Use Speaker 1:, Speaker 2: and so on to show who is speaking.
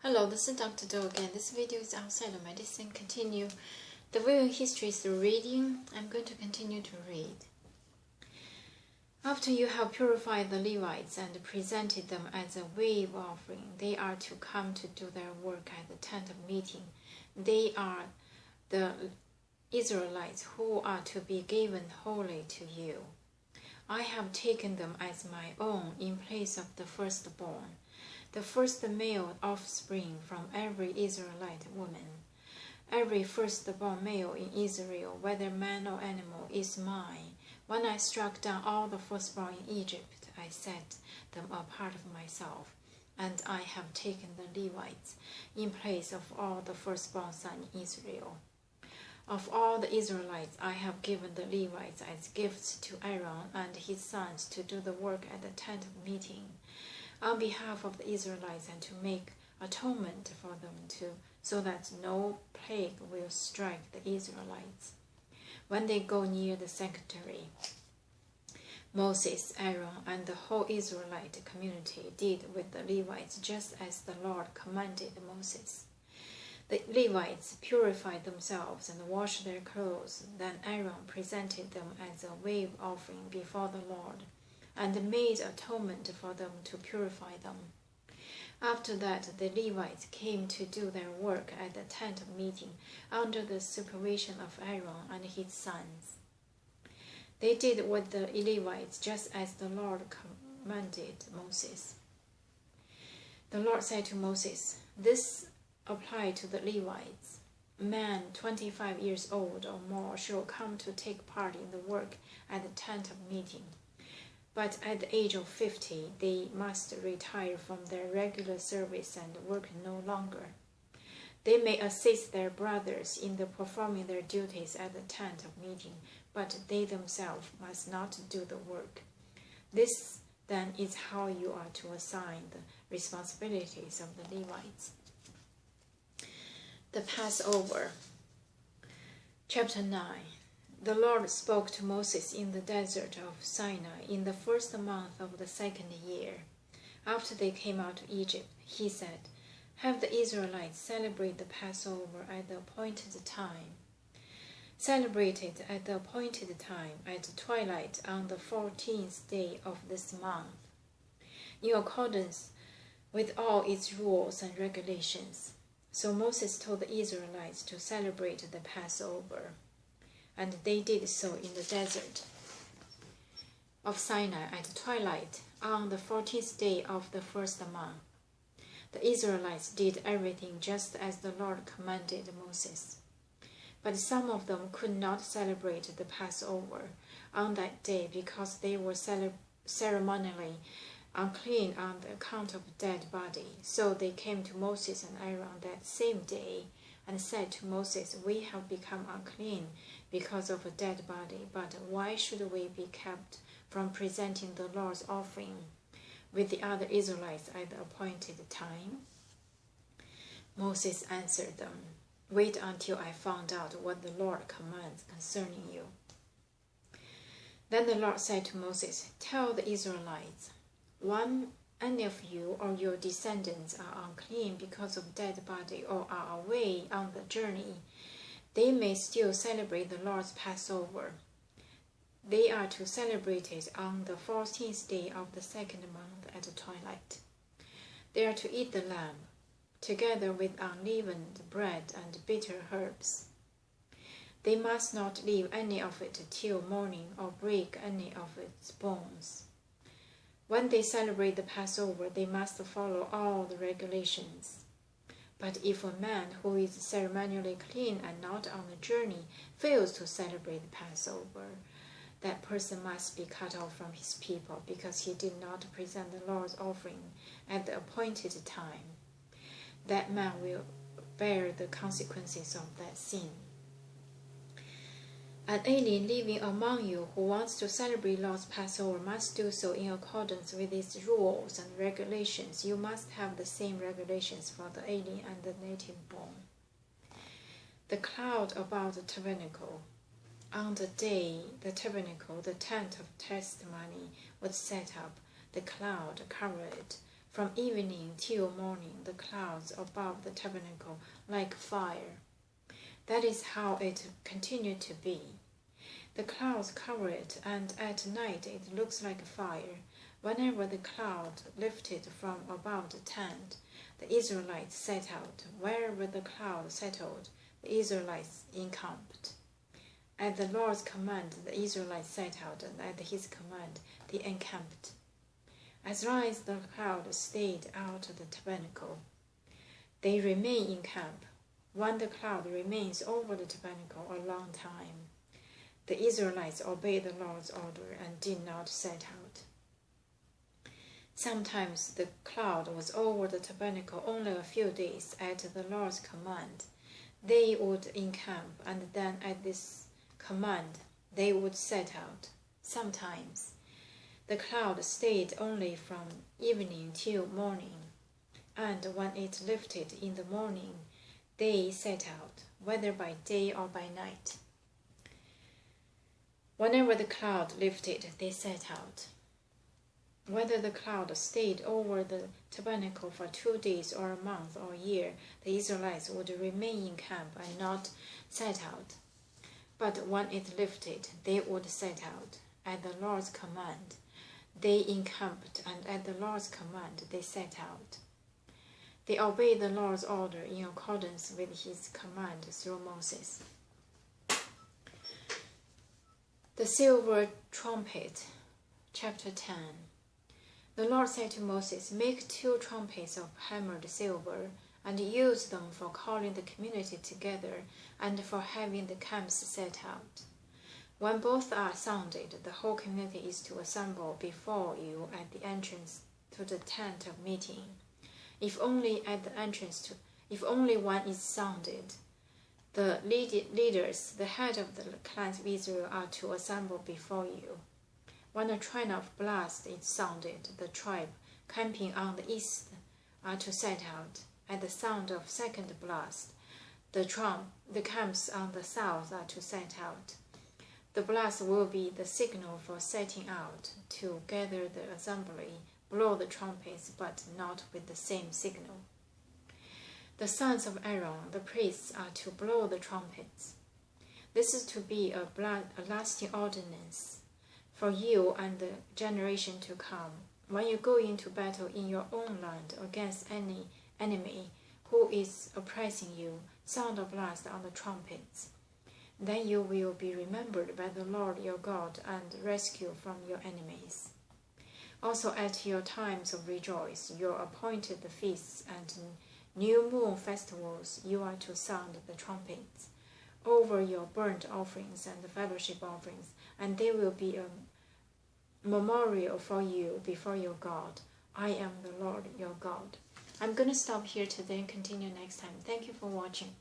Speaker 1: Hello, this is Dr. Do again. This video is outside of medicine. Continue the viewing history through reading. I'm going to continue to read. After you have purified the Levites and presented them as a wave offering, they are to come to do their work at the tent of meeting. They are the Israelites who are to be given wholly to you. I have taken them as my own in place of the firstborn, the first male offspring from every Israelite woman. Every firstborn male in Israel, whether man or animal, is mine. When I struck down all the firstborn in Egypt, I set them apart of myself, and I have taken the Levites in place of all the firstborn sons in Israel. Of all the Israelites, I have given the Levites as gifts to Aaron and his sons to do the work at the tent of meeting, on behalf of the Israelites, and to make atonement for them, so that no plague will strike the Israelites when they go near the sanctuary. Moses, Aaron, and the whole Israelite community did with the Levites just as the Lord commanded Moses. The Levites purified themselves and washed their clothes. Then Aaron presented them as a wave offering before the Lord, and made atonement for them to purify them. After that, the Levites came to do their work at the tent of meeting under the supervision of Aaron and his sons. They did with the Levites just as the Lord commanded Moses. The Lord said to Moses, "This applies to the Levites. Man 25 years old or more shall come to take part in the work at the tent of meeting. But at the age of 50, they must retire from their regular service and work no longer. They may assist their brothers in performing their duties at the tent of meeting, but they themselves must not do the work. This, then, is how you are to assign the responsibilities of the Levites." The Passover. Chapter 9. The Lord spoke to Moses in the desert of Sinai in the first month of the second year. After they came out of Egypt, he said, "Have the Israelites celebrate the Passover at the appointed time. Celebrate it at the appointed time, at twilight on the 14th day of this month, in accordance with all its rules and regulations." So Moses told the Israelites to celebrate the Passover, and they did so in the desert of Sinai at twilight on the 14th day of the first month. The Israelites did everything just as the Lord commanded Moses. But some of them could not celebrate the Passover on that day because they were ceremonially unclean on the account of a dead body. So they came to Moses and Aaron that same day and said to Moses, "We have become unclean because of a dead body, but why should we be kept from presenting the Lord's offering with the other Israelites at the appointed time?" Moses answered them, "Wait until I find out what the Lord commands concerning you." Then the Lord said to Moses, "Tell the Israelites, when any of you or your descendants are unclean because of dead body or are away on the journey, they may still celebrate the Lord's Passover. They are to celebrate it on the 14th day of the second month at twilight. They are to eat the lamb, together with unleavened bread and bitter herbs. They must not leave any of it till morning or break any of its bones. When they celebrate the Passover, they must follow all the regulations. But if a man who is ceremonially clean and not on a journey fails to celebrate the Passover, that person must be cut off from his people because he did not present the Lord's offering at the appointed time. That man will bear the consequences of that sin. An alien living among you who wants to celebrate Lord's Passover must do so in accordance with its rules and regulations. You must have the same regulations for the alien and the native born." The cloud above the tabernacle. On the day the tabernacle, the tent of testimony, was set up, the cloud covered it from evening till morning, the clouds above the tabernacle like fire. That is how it continued to be. The clouds cover it, and at night it looks like fire. Whenever the cloud lifted from above the tent, the Israelites set out. Wherever the cloud settled, the Israelites encamped. At the Lord's command, the Israelites set out, and at his command, they encamped. As long as the cloud stayed out of the tabernacle, they remain in camp. When the cloud remains over the tabernacle a long time, the Israelites obeyed the Lord's order and did not set out. Sometimes the cloud was over the tabernacle only a few days at the Lord's command. They would encamp, and then at this command they would set out. Sometimes the cloud stayed only from evening till morning, and when it lifted in the morning, they set out, whether by day or by night. Whenever the cloud lifted, they set out. Whether the cloud stayed over the tabernacle for 2 days or a month or a year, the Israelites would remain in camp and not set out. But when it lifted, they would set out. At the Lord's command, they encamped, and at the Lord's command, they set out. They obeyed the Lord's order in accordance with his command through Moses. The silver trumpet, chapter 10. The Lord said to Moses, "Make 2 trumpets of hammered silver, and use them for calling the community together and for having the camps set out. When both are sounded, the whole community is to assemble before you at the entrance to the tent of meeting. If only one is sounded, the leaders, the head of the clans of Israel, are to assemble before you. When a train of blast is sounded, the tribe camping on the east are to set out. At the sound of second blast, the camps on the south are to set out. The blast will be the signal for setting out. To gather the assembly, blow the trumpets, but not with the same signal. The sons of Aaron, the priests, are to blow the trumpets. This is to be a lasting ordinance for you and the generation to come. When you go into battle in your own land against any enemy who is oppressing you, sound a blast on the trumpets. Then you will be remembered by the Lord your God and rescued from your enemies. Also at your times of rejoice, your appointed feasts and new moon festivals, you are to sound the trumpets over your burnt offerings and fellowship offerings, and they will be a memorial for you before your God. I am the Lord your God." I'm going to stop here today and continue next time. Thank you for watching.